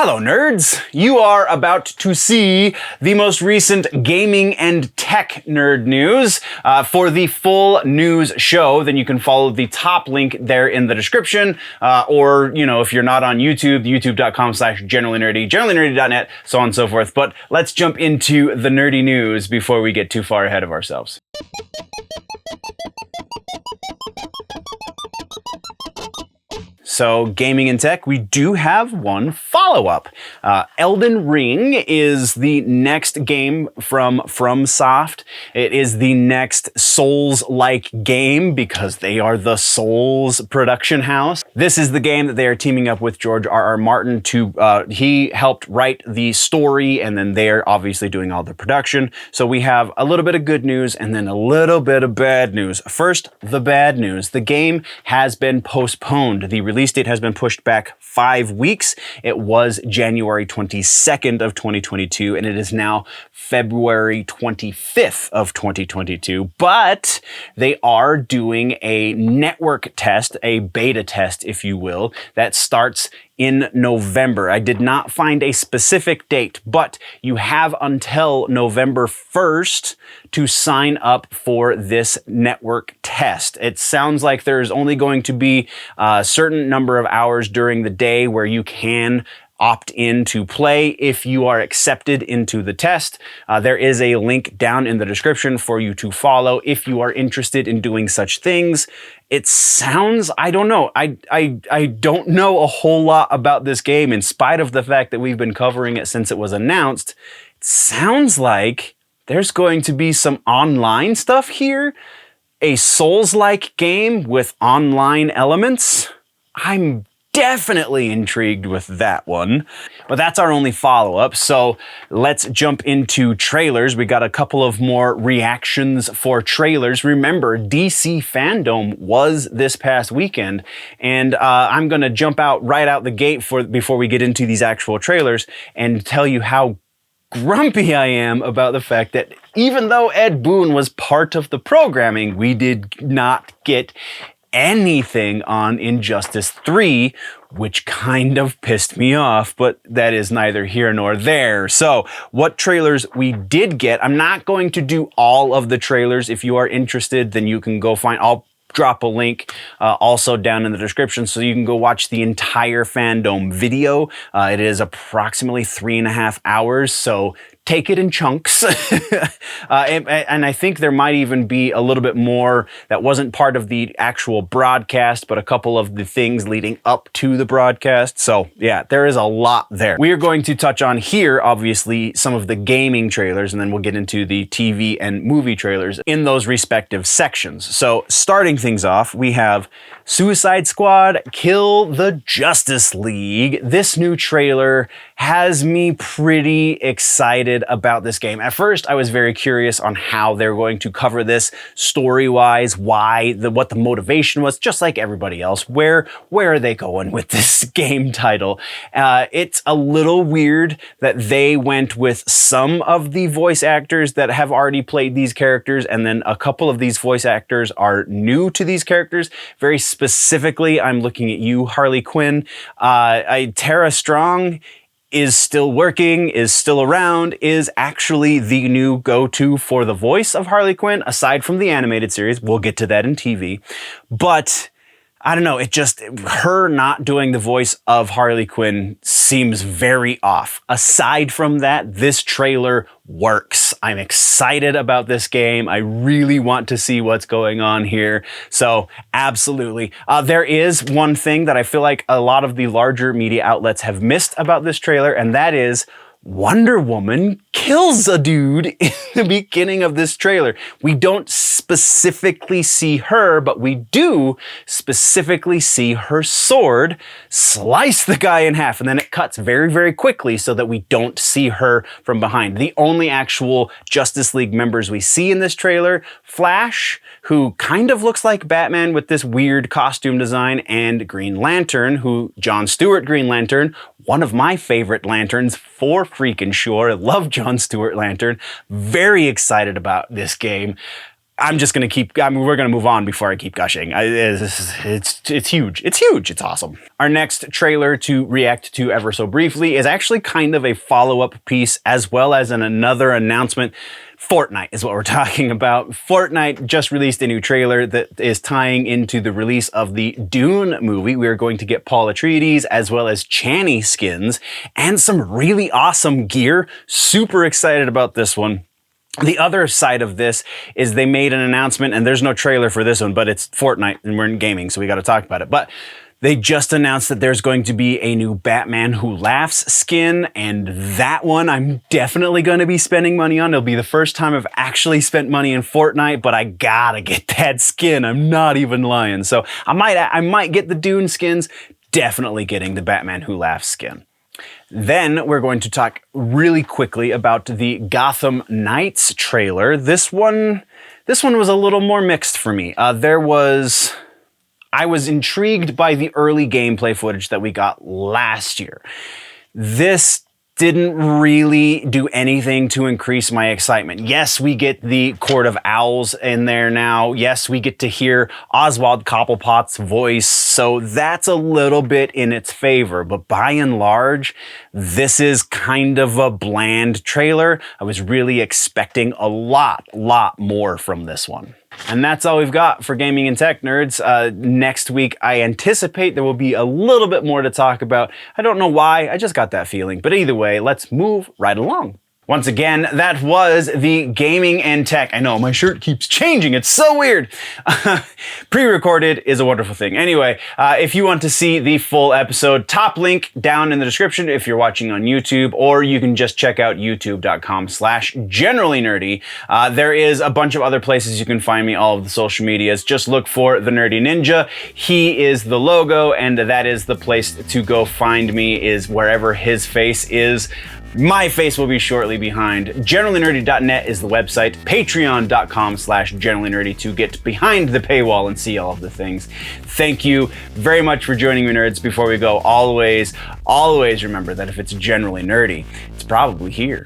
Hello nerds! You are about to see the most recent gaming and tech nerd news. For the full news show, then you can follow the top link there in the description, or, you know, if you're not on YouTube, youtube.com/generallynerdy, generallynerdy.net, so on and so forth. But let's jump into the nerdy news before we get too far ahead of ourselves. So, gaming and tech, we do have one follow-up. Elden Ring is the next game from FromSoft. It is the next Souls-like game because they are the Souls production house. This is the game that they are teaming up with George R.R. Martin to, he helped write the story, and then they're obviously doing all the production. So we have a little bit of good news and then a little bit of bad news. First, the bad news. The game has been postponed. The release date has been pushed back 5 weeks. It was January 22nd of 2022, and it is now February 25th of 2022. But they are doing a network test, a beta test, if you will, that starts in November. I did not find a specific date, but you have until November 1st to sign up for this network test. It sounds like there's only going to be a certain number of hours during the day where you can opt in to play if you are accepted into the test. There is a link down in the description for you to follow if you are interested in doing such things. It sounds, I don't know. I don't know a whole lot about this game in spite of the fact that we've been covering it since it was announced. It sounds like there's going to be some online stuff here. A Souls-like game with online elements. I'm definitely intrigued with that one. But that's our only follow-up, so let's jump into trailers. We got a couple of more reactions for trailers. Remember, DC Fandom was this past weekend, and I'm gonna jump out right out the gate before we get into these actual trailers and tell you how grumpy I am about the fact that even though Ed Boon was part of the programming, we did not get anything on Injustice 3, which kind of pissed me off, but that is neither here nor there. So what trailers we did get, I'm not going to do all of the trailers. If you are interested, then you can go find, I'll drop a link also down in the description so you can go watch the entire Fandom video. It is approximately 3.5 hours, so take it in chunks. And I think there might even be a little bit more that wasn't part of the actual broadcast, but a couple of the things leading up to the broadcast. So yeah, there is a lot there. We are going to touch on here, obviously, some of the gaming trailers, and then we'll get into the TV and movie trailers in those respective sections. So starting things off, we have Suicide Squad Kill the Justice League. This new trailer has me pretty excited about this game. At first, I was very curious on how they're going to cover this story-wise, what the motivation was, just like everybody else. Where are they going with this game title? It's a little weird that they went with some of the voice actors that have already played these characters, and then a couple of these voice actors are new to these characters. Very specifically, I'm looking at you, Harley Quinn. Tara Strong is still working, is still around, is actually the new go-to for the voice of Harley Quinn, aside from the animated series. We'll get to that in TV. But I don't know, her not doing the voice of Harley Quinn seems very off. Aside from that, this trailer works. I'm excited about this game. I really want to see what's going on here. So absolutely. There is one thing that I feel like a lot of the larger media outlets have missed about this trailer, and that is Wonder Woman kills a dude in the beginning of this trailer. We don't specifically see her, but we do specifically see her sword slice the guy in half, and then it cuts very, very quickly so that we don't see her from behind. The only actual Justice League members we see in this trailer, Flash, who kind of looks like Batman with this weird costume design, and Green Lantern, John Stewart Green Lantern, one of my favorite lanterns for freaking sure. I love John Stewart Lantern. Very excited about this game. I'm just gonna keep. I mean, we're gonna move on before I keep gushing. It's huge. It's huge. It's awesome. Our next trailer to react to ever so briefly is actually kind of a follow-up piece, as well as another announcement. Fortnite is what we're talking about. Fortnite just released a new trailer that is tying into the release of the DUNE movie. We are going to get Paul Atreides as well as Chani skins and some really awesome gear. Super excited about this one. The other side of this is they made an announcement, and there's no trailer for this one, but it's Fortnite and we're in gaming, so we got to talk about it. But they just announced that there's going to be a new Batman Who Laughs skin, and that one I'm definitely going to be spending money on. It'll be the first time I've actually spent money in Fortnite, but I gotta get that skin. I'm not even lying. So I might get the Dune skins, definitely getting the Batman Who Laughs skin. Then we're going to talk really quickly about the Gotham Knights trailer. This one was a little more mixed for me. I was intrigued by the early gameplay footage that we got last year. This didn't really do anything to increase my excitement. Yes, we get the Court of Owls in there now. Yes, we get to hear Oswald Cobblepot's voice, so that's a little bit in its favor. But by and large, this is kind of a bland trailer. I was really expecting a lot more from this one. And that's all we've got for Gaming and Tech Nerds. Next week, I anticipate there will be a little bit more to talk about. I don't know why, I just got that feeling. But either way, let's move right along. Once again, that was the Gaming and Tech. I know, my shirt keeps changing. It's so weird. Pre-recorded is a wonderful thing. Anyway, if you want to see the full episode, top link down in the description if you're watching on YouTube, or you can just check out youtube.com/generallynerdy. There is a bunch of other places you can find me, all of the social medias. Just look for The Nerdy Ninja. He is the logo, and that is the place to go find me, is wherever his face is. My face will be shortly behind. GenerallyNerdy.net is the website. Patreon.com/GenerallyNerdy to get behind the paywall and see all of the things. Thank you very much for joining me, nerds. Before we go, always remember that if it's generally nerdy, it's probably here.